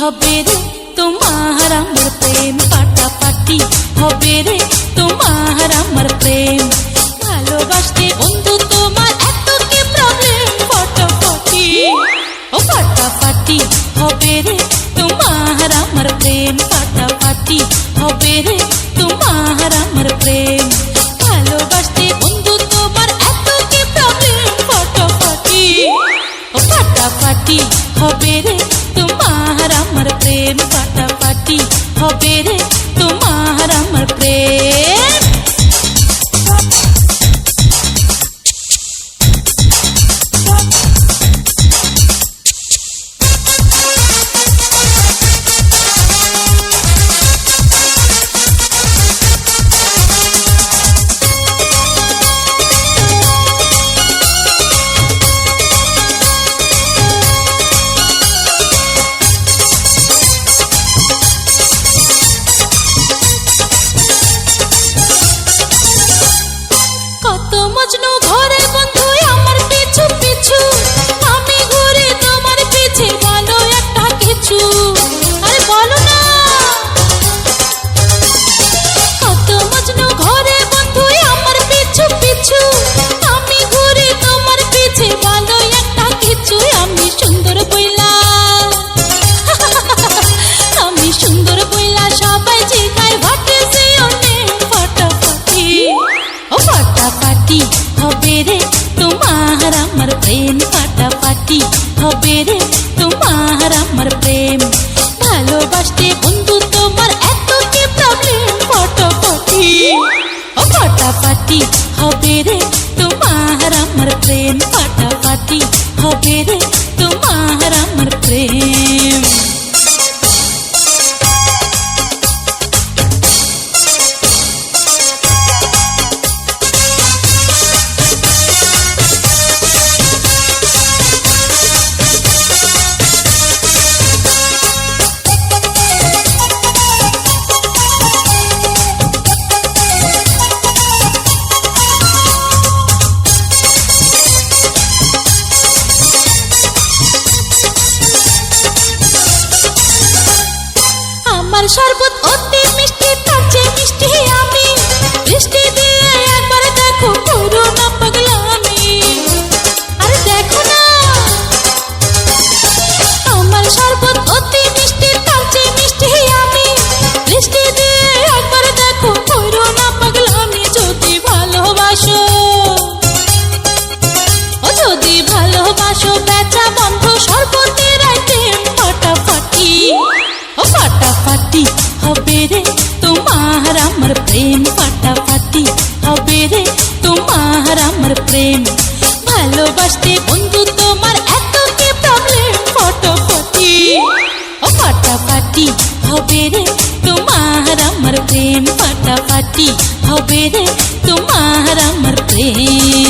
হবে রে তোমার আমার প্রেম, পাটাপাটি হবে রে তোমার আমার প্রেম। ভালোবাসতে বন্ধু তোমার এত কি প্রবলেম, ফটাফটি ও ফাটাফাটি হবে রে তোমার আমার প্রেম, ফাটাফাটি হবে রে তোমার আমার প্রেম। ভালোবাসতে বন্ধু তোমার এত কি প্রবলেম, ফটাফটি ও ফাটাফাটি হবে রে তোমার আমার প্রেম, ফাটাফাটি হবে রে তোমার আমার প্রেম। মজনু ঘরে বন্ধু আমার পিছু পিছু, আমি ঘুরে তোমার পিছে, বলো একটা কিছু, আরে বলো না। কত মজনু ঘরে বন্ধু আমার পিছু পিছু, আমি ঘুরে তোমার পিছে, বলো একটা কিছু। আমি সুন্দর বইলা আমি সুন্দর বইলা সবাই জিগায় ভাটে সে অনেক, ফটাফটি ও ফাটাফাটি হবে রে তোমার আমার প্রেম, ফাটাফাটি হবে রে তোমার আমার প্রেম। ভালোবাসতে বন্ধু তোমার এত কি প্রবলেম, ফটাফটি ও ফাটাফাটি হবে রে তোমার আমার প্রেম, ফাটাফাটি হবে রে তোমার আমার প্রেম। আমার শরবত অতি মিষ্টি, তার চেয়ে মিষ্টি আমি, বৃষ্টি দিয়ে একবার দেখো পুরো না পাগলামি, আরে দেখো না। আমার শরবত অতি মিষ্টি, তার চেয়ে মিষ্টি আমি, বৃষ্টি দিয়ে একবার দেখো পুরো না পাগলামি। যদি ভালোবাসো ও যদি ভালোবাসো, বেচা বন্ধ শরবতের আইটেম, ফাটাফাটি ও ফাটাফাটি হবে রে তোমার আমার প্রেম, ফাটাফাটি হবে রে তোমার আমার প্রেম। ভালোবাসতে বন্ধু তোমার এত কি প্রবলেম, ফটাফটি ও ফাটাফাটি হবে রে তোমার আমার প্রেম, ফাটাফাটি হবে রে তোমার আমার প্রেম।